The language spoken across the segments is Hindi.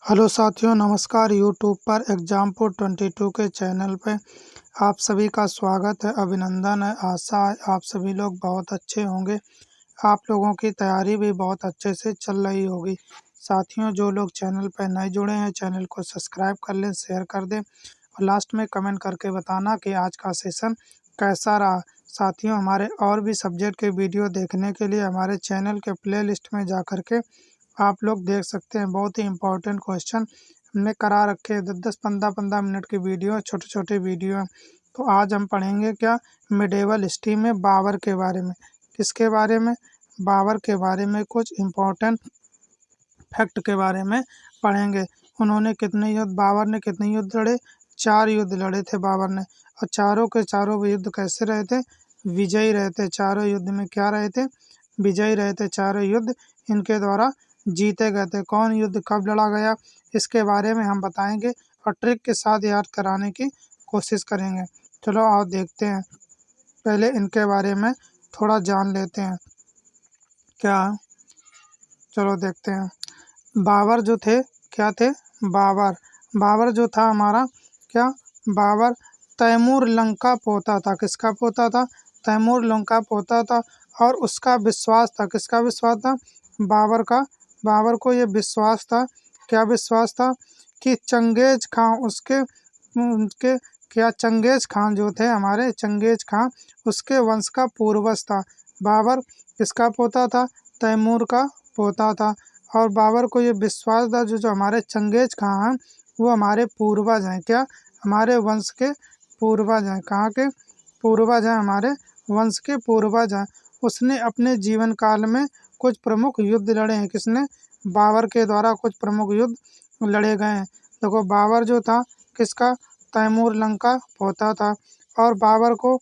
हेलो साथियों, नमस्कार। यूट्यूब पर एग्जामपुर 22 के चैनल पे आप सभी का स्वागत है, अभिनंदन है। आशा है आप सभी लोग बहुत अच्छे होंगे। आप लोगों की तैयारी भी बहुत अच्छे से चल रही होगी। साथियों, जो लोग चैनल पर नए जुड़े हैं, चैनल को सब्सक्राइब कर लें, शेयर कर दें और लास्ट में कमेंट करके बताना कि आज का सेशन कैसा रहा। साथियों, हमारे और भी सब्जेक्ट के वीडियो देखने के लिए हमारे चैनल के प्लेलिस्ट में जा कर के आप लोग देख सकते हैं। बहुत ही इम्पोर्टेंट क्वेश्चन हमने करा रखे हैं। 10-10, 15-15 मिनट की वीडियो, छोटे छोटे वीडियो हैं। तो आज हम पढ़ेंगे क्या, मिडेवल हिस्ट्री में बाबर के बारे में। किसके बारे में? बाबर के बारे में कुछ इम्पोर्टेंट फैक्ट के बारे में पढ़ेंगे। उन्होंने कितने युद्ध, बाबर ने कितने युद्ध लड़े? 4 युद्ध लड़े थे बाबर ने। और चारों के चारों युद्ध कैसे रहे थे? विजयी रहे थे। चारों युद्ध में क्या रहे थे? विजयी रहे थे। चारों युद्ध इनके द्वारा जीते गए थे। कौन युद्ध कब लड़ा गया, इसके बारे में हम बताएंगे और ट्रिक के साथ याद कराने की कोशिश करेंगे। चलो आओ देखते हैं। पहले इनके बारे में थोड़ा जान लेते हैं। क्या? चलो देखते हैं। बाबर जो थे, क्या थे? बाबर जो था हमारा, क्या? बाबर तैमूर लंग का पोता था। किसका पोता था? तैमूर लंग का पोता था। और उसका विश्वास था, किसका विश्वास था? बाबर का। बाबर को ये विश्वास था, क्या विश्वास था? कि चंगेज खां उसके उनके क्या, चंगेज खान जो थे हमारे, चंगेज खां उसके वंश का पूर्वज था। बाबर किसका पोता था? तैमूर का पोता था। और बाबर को ये विश्वास था जो जो हमारे चंगेज खां हैं वो हमारे पूर्वज हैं। क्या? हमारे वंश के पूर्वज हैं। कहाँ के पूर्वज हैं? हमारे वंश के पूर्वज हैं। उसने अपने जीवन काल में कुछ प्रमुख युद्ध लड़े हैं। किसने? बाबर के द्वारा कुछ प्रमुख युद्ध लड़े गए हैं। देखो, बाबर जो था किसका? तैमूर लंग का पोता था। और बाबर को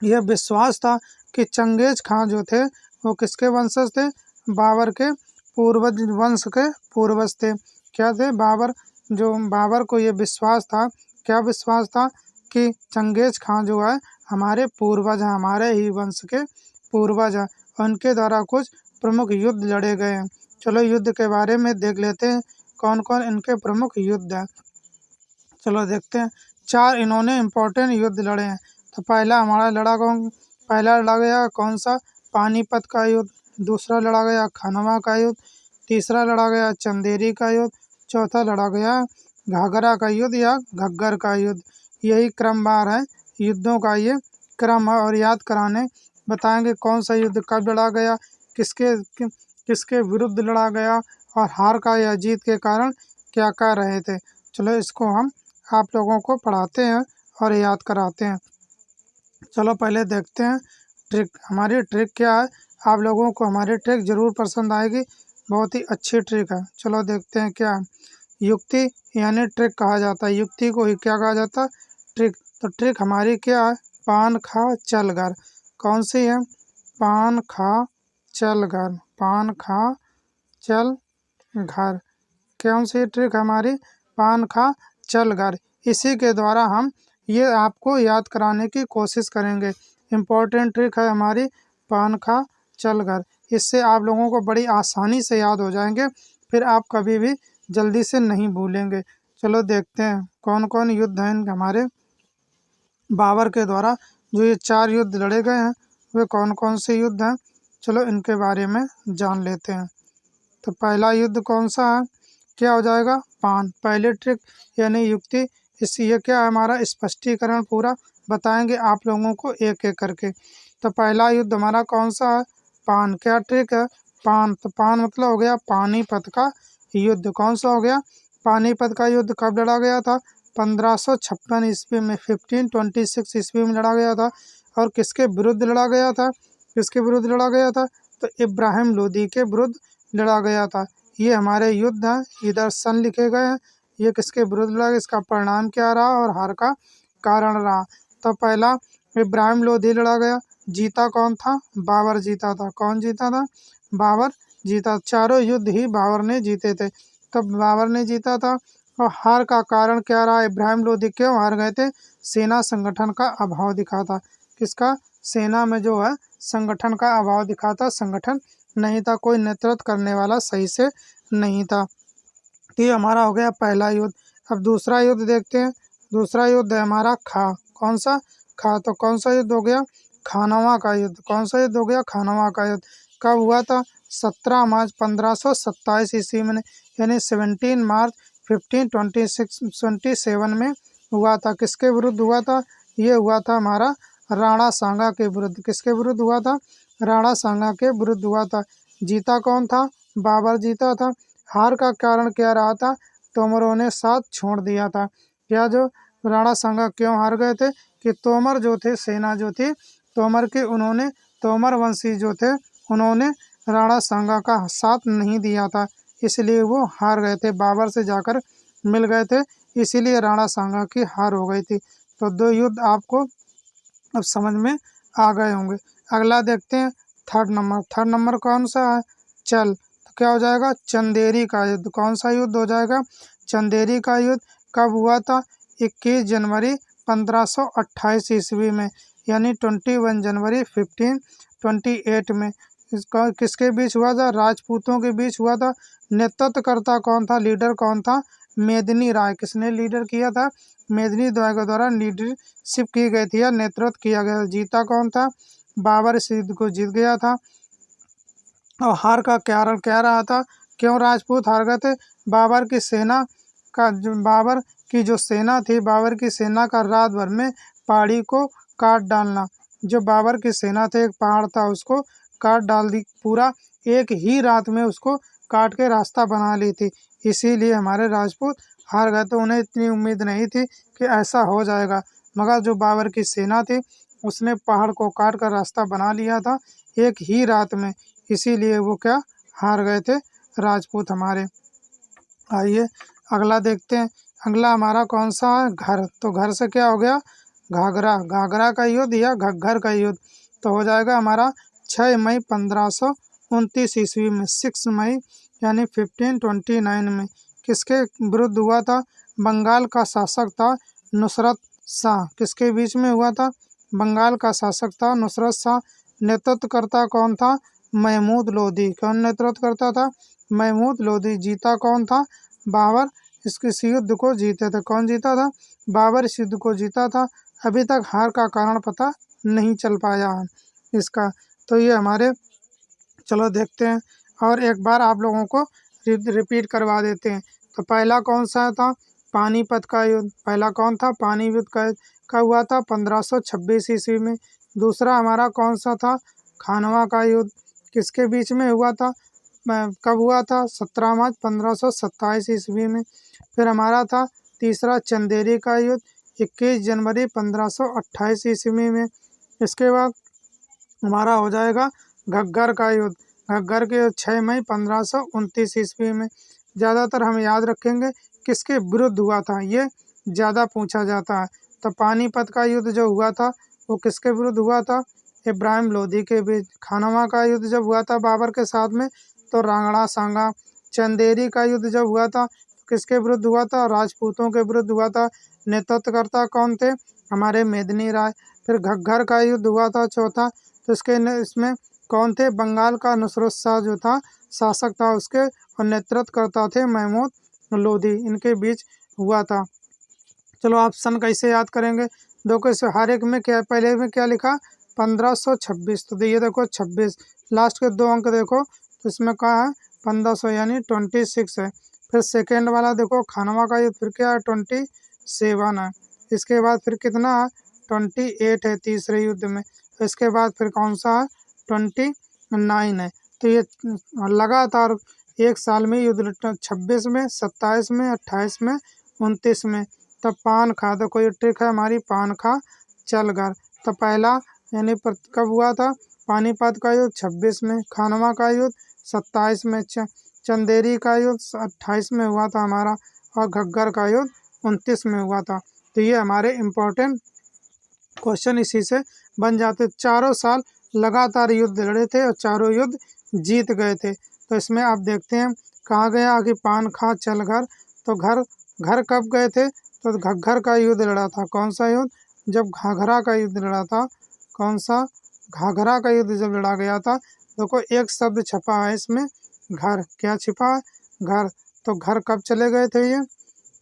यह विश्वास था कि चंगेज खां जो थे वो किसके वंशज थे? बाबर के पूर्वज, वंश के पूर्वज थे। क्या थे? बाबर को ये विश्वास था, क्या विश्वास था? कि चंगेज खां जो है हमारे पूर्वज हैं, हमारे ही वंश के पूर्वज हैं। उनके द्वारा कुछ प्रमुख युद्ध लड़े गए हैं। चलो युद्ध के बारे में देख लेते हैं, कौन कौन इनके प्रमुख युद्ध हैं। चलो देखते हैं। 4 इन्होंने इम्पोर्टेंट युद्ध लड़े हैं। तो पहला हमारा पहला लड़ा गया कौन सा? पानीपत का युद्ध। दूसरा लड़ा गया खनवा का युद्ध। तीसरा लड़ा गया चंदेरी का युद्ध। चौथा लड़ा गया घाघरा का युद्ध या घग्गर का युद्ध। यही क्रमवार है युद्धों का, ये क्रम है। और याद कराने बताएंगे कौन सा युद्ध कब लड़ा गया, किसके विरुद्ध लड़ा गया और हार का या जीत के कारण क्या कर रहे थे। चलो इसको हम आप लोगों को पढ़ाते हैं और याद कराते हैं। चलो पहले देखते हैं ट्रिक। हमारी ट्रिक क्या है? आप लोगों को हमारी ट्रिक ज़रूर पसंद आएगी, बहुत ही अच्छी ट्रिक है। चलो देखते हैं क्या है। युक्ति यानी ट्रिक कहा जाता है। युक्ति को ही क्या कहा जाता है? ट्रिक। तो ट्रिक हमारी क्या है? पान खा चल घर। कौन सी है? पान खा चल घर। पान खा चल घर। कौन सी ट्रिक हमारी? पान खा चल घर। इसी के द्वारा हम ये आपको याद कराने की कोशिश करेंगे। इम्पोर्टेंट ट्रिक है हमारी पान खा चल घर। इससे आप लोगों को बड़ी आसानी से याद हो जाएंगे, फिर आप कभी भी जल्दी से नहीं भूलेंगे। चलो देखते हैं कौन कौन युद्ध हैं हमारे बाबर के द्वारा। जो ये 4 युद्ध लड़े गए हैं वे कौन कौन से युद्ध हैं, चलो इनके बारे में जान लेते हैं। तो पहला युद्ध कौन सा है? क्या हो जाएगा? पान। पहले ट्रिक यानी युक्ति, इस ये क्या है हमारा स्पष्टीकरण पूरा बताएंगे आप लोगों को एक एक करके। तो पहला युद्ध हमारा कौन सा है? पान। क्या ट्रिक है? पान। तो पान मतलब हो गया पानीपत का युद्ध। कौन सा हो गया? पानीपत का युद्ध कब लड़ा गया था? 1556 ईस्वी में, 1526 ईस्वी में लड़ा गया था। और किसके विरुद्ध लड़ा गया था? किसके विरुद्ध लड़ा गया था? तो इब्राहिम लोदी के विरुद्ध लड़ा गया था। ये हमारे युद्ध हैं, इधर सन लिखे गए हैं। ये किसके विरुद्ध लड़ा गया, इसका परिणाम क्या रहा और हार का कारण रहा। तो पहला इब्राहिम लोदी लड़ा गया। जीता कौन था? बाबर जीता था। कौन जीता था? बाबर जीता। चारों युद्ध ही बाबर ने जीते थे, तब बाबर ने जीता था। और हार का कारण क्या रहा? इब्राहिम लोदी क्यों हार गए थे? सेना संगठन का अभाव दिखा था। किसका? सेना में जो है संगठन का अभाव दिखा था। संगठन नहीं था, कोई नेतृत्व करने वाला सही से नहीं था। तो ये हमारा हो गया पहला युद्ध। अब दूसरा युद्ध देखते हैं। दूसरा युद्ध है हमारा खा। कौन सा? खा। तो कौन सा युद्ध हो गया? खानवा का युद्ध। कौन सा युद्ध हो गया? खानवा का युद्ध। कब हुआ था? 17 मार्च 1527 ईस्वी में, यानी 17 मार्च 1527 में हुआ था। किसके विरुद्ध हुआ था? ये हुआ था हमारा राणा सांगा के विरुद्ध। किसके विरुद्ध हुआ था? राणा सांगा के विरुद्ध हुआ था। जीता कौन था? बाबर जीता था। हार का कारण क्या रहा था? तोमरों ने साथ छोड़ दिया था। क्या जो राणा सांगा क्यों हार गए थे? कि तोमर जो थे, सेना जो थी तोमर के, उन्होंने तोमर वंशी जो थे उन्होंने राणा सांगा का साथ नहीं दिया था, इसलिए वो हार गए थे। बाबर से जाकर मिल गए थे, इसीलिए राणा सांगा की हार हो गई थी। तो दो युद्ध आपको अब समझ में आ गए होंगे। अगला देखते हैं थर्ड नंबर। थर्ड नंबर कौन सा है? चल। तो क्या हो जाएगा? चंदेरी का युद्ध। कौन सा युद्ध हो जाएगा? चंदेरी का युद्ध। कब हुआ था? 21 जनवरी 1528 ईस्वी में, यानी 21 जनवरी 1528 में। इसका किसके बीच हुआ था? राजपूतों के बीच हुआ था। नेतृत्वकर्ता कौन था? लीडर कौन था? मेदिनी राय। किसने लीडर किया था? मेदिनी राय के द्वारा लीडरशिप की गई थी या नेतृत्व किया गया। जीता कौन था? बाबर इस युद्ध को जीत गया था। और हार का कारण क्या रहा था? क्यों राजपूत हार गए थे? बाबर की सेना बाबर की जो सेना थी, बाबर की सेना का रात भर में पहाड़ी को काट डालना। जो बाबर की सेना थे, एक पहाड़ था, उसको काट डाल दी। पूरा एक ही रात में उसको काट के रास्ता बना ली थी। इसीलिए हमारे राजपूत हार गए। तो उन्हें इतनी उम्मीद नहीं थी कि ऐसा हो जाएगा, मगर जो बाबर की सेना थी उसने पहाड़ को काट कर रास्ता बना लिया था एक ही रात में, इसीलिए वो क्या? हार गए थे राजपूत हमारे। आइए अगला देखते हैं। अगला हमारा कौन सा है? घर। तो घर से क्या हो गया? घाघरा। घाघरा का युद्ध या घग्गर का युद्ध। तो हो जाएगा हमारा 6 मई 1529 ईस्वी में, 6 मई यानी 1529 में। किसके विरुद्ध हुआ था? बंगाल का शासक था नुसरत शाह। किसके बीच में हुआ था? बंगाल का शासक था नुसरत शाह। नेतृत्वकर्ता कौन था? महमूद लोधी। कौन नेतृत्व करता था? महमूद लोधी। जीता कौन था? बाबर इस युद्ध को जीते थे। कौन जीता था? बाबर इस युद्ध को जीता था। अभी तक हार का कारण पता नहीं चल पाया है इसका। तो ये हमारे, चलो देखते हैं और एक बार आप लोगों को रिपीट करवा देते हैं। तो पहला कौन सा था? पानीपत का युद्ध। पहला कौन था? पानीपत का युद्ध। कब हुआ था? 1526 ईस्वी में। दूसरा हमारा कौन सा था? खानवा का युद्ध। किसके बीच में हुआ था? कब हुआ था? 17 मार्च 1527 ईस्वी में। फिर हमारा था तीसरा चंदेरी का युद्ध, 21 जनवरी 1528 ईस्वी में। इसके बाद हमारा हो जाएगा घग्गर का युद्ध। घग्गर के 6 मई 1529 ईस्वी में। ज़्यादातर हम याद रखेंगे किसके विरुद्ध हुआ था, ये ज़्यादा पूछा जाता है। तो पानीपत का युद्ध जो हुआ था वो किसके विरुद्ध हुआ था? इब्राहिम लोधी के बीच। खानवा का युद्ध जब हुआ था बाबर के साथ में, तो राणा सांगा। चंदेरी का युद्ध जब हुआ था किसके विरुद्ध हुआ था? राजपूतों के विरुद्ध हुआ था। नेतृत्वकर्ता कौन थे? हमारे मेदिनी राय। फिर घग्गर का युद्ध हुआ था चौथा, तो इसमें कौन थे? बंगाल का नुसरत शाह जो था शासक था उसके, और नेतृत्वकर्ता थे महमूद लोधी। इनके बीच हुआ था। चलो आप सन कैसे याद करेंगे? देखो इस हर एक में क्या, पहले में क्या लिखा? 1526। तो ये देखो 26, लास्ट के दो अंक देखो, तो इसमें कहा है 1500 यानी 26 है। फिर सेकेंड वाला देखो खानवा का युद्ध, फिर क्या है? 27 है। इसके बाद फिर कितना है? 28 है तीसरे युद्ध में। इसके बाद फिर कौन सा है? 29 है। तो ये लगातार एक साल में युद्ध, 26 में, 27 में, 28 में, 29 में। तब पान खा, तो कोई ट्रिक है हमारी, पान खा चल घर। तो पहला यानी कब हुआ था? पानीपत का युद्ध 26 में, खानवा का युद्ध 27 में, चंदेरी का युद्ध 28 में हुआ था हमारा, और घग्गर का युद्ध 29 में हुआ था। तो ये हमारे इम्पोर्टेंट क्वेश्चन इसी से बन जाते। चारों साल लगातार युद्ध लड़े थे और चारों युद्ध जीत गए थे। तो इसमें आप देखते हैं कहा गया कि पान खा चल घर। तो घर घर कब गए थे? तो घग्गर का युद्ध लड़ा था। कौन सा युद्ध? जब घाघरा का युद्ध लड़ा था। कौन सा? घाघरा का युद्ध जब लड़ा गया था। देखो एक शब्द छपा है इसमें, घर। क्या छिपा है? घर। तो घर कब चले गए थे ये?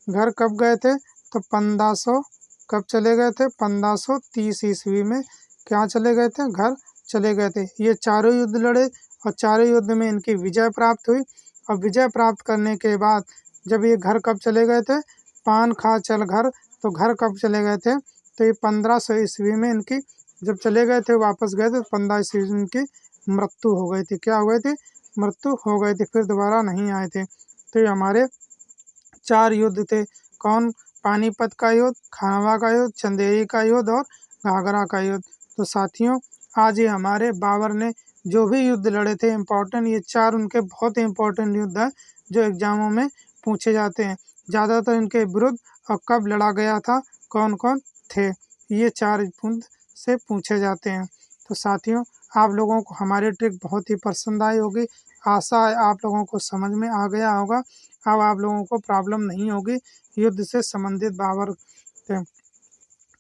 घर कब गए थे? तो 1500 कब चले गए थे? 1530 ईस्वी में क्या चले गए थे? घर चले गए थे। ये चारों युद्ध लड़े और चारों युद्ध में इनकी विजय प्राप्त हुई। और विजय प्राप्त करने के बाद जब ये घर कब चले गए थे? पान खा चल घर। तो घर कब चले गए थे? तो ये 1500 ईस्वी में इनकी जब चले गए थे, वापस गए थे, 15 ईस्वी में इनकी मृत्यु हो गई थी। क्या हो गई थी? मृत्यु हो गई थी, फिर दोबारा नहीं आए थे। तो ये हमारे 4 युद्ध थे। कौन? पानीपत का युद्ध, खानवा का युद्ध, चंदेरी का युद्ध और घाघरा का युद्ध। तो साथियों, आज ये हमारे बाबर ने जो भी युद्ध लड़े थे इम्पोर्टेंट, ये 4 उनके बहुत ही इम्पोर्टेंट युद्ध हैं जो एग्जामों में पूछे जाते हैं। ज़्यादातर इनके विरुद्ध और कब लड़ा गया था, कौन कौन थे, ये 4 युद्ध से पूछे जाते हैं। तो साथियों, आप लोगों को हमारी ट्रिक बहुत ही पसंद आई होगी। आशा है आप लोगों को समझ में आ गया होगा। अब आप लोगों को प्रॉब्लम नहीं होगी युद्ध से संबंधित बाबर थे।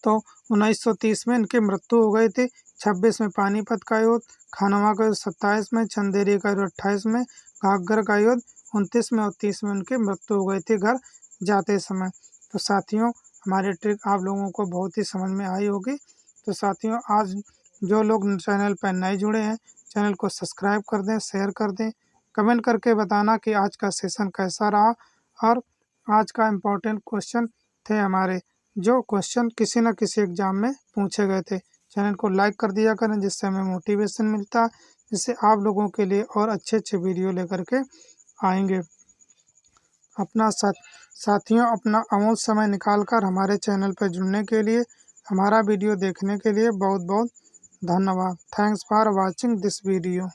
तो 1930 में इनकी मृत्यु हो गई थी। 26 में पानीपत का युद्ध, खानवा का युद्ध 27 में, चंदेरी का युद्ध 28 में, घाघर का युद्ध 29 में और 30 में उनकी मृत्यु हो गई थी घर जाते समय। तो साथियों, हमारी ट्रिक आप लोगों को बहुत ही समझ में आई होगी। तो साथियों, आज जो लोग चैनल पर नए जुड़े हैं, चैनल को सब्सक्राइब कर दें, शेयर कर दें, कमेंट करके बताना कि आज का सेशन कैसा रहा। और आज का इम्पोर्टेंट क्वेश्चन थे हमारे, जो क्वेश्चन किसी न किसी एग्जाम में पूछे गए थे। चैनल को लाइक कर दिया करें, जिससे हमें मोटिवेशन मिलता है, जिससे आप लोगों के लिए और अच्छे अच्छे वीडियो लेकर के आएंगे। साथियों, अपना अमूल्य समय निकाल कर हमारे चैनल पर जुड़ने के लिए, हमारा वीडियो देखने के लिए बहुत बहुत धन्यवाद। Thanks for watching this video.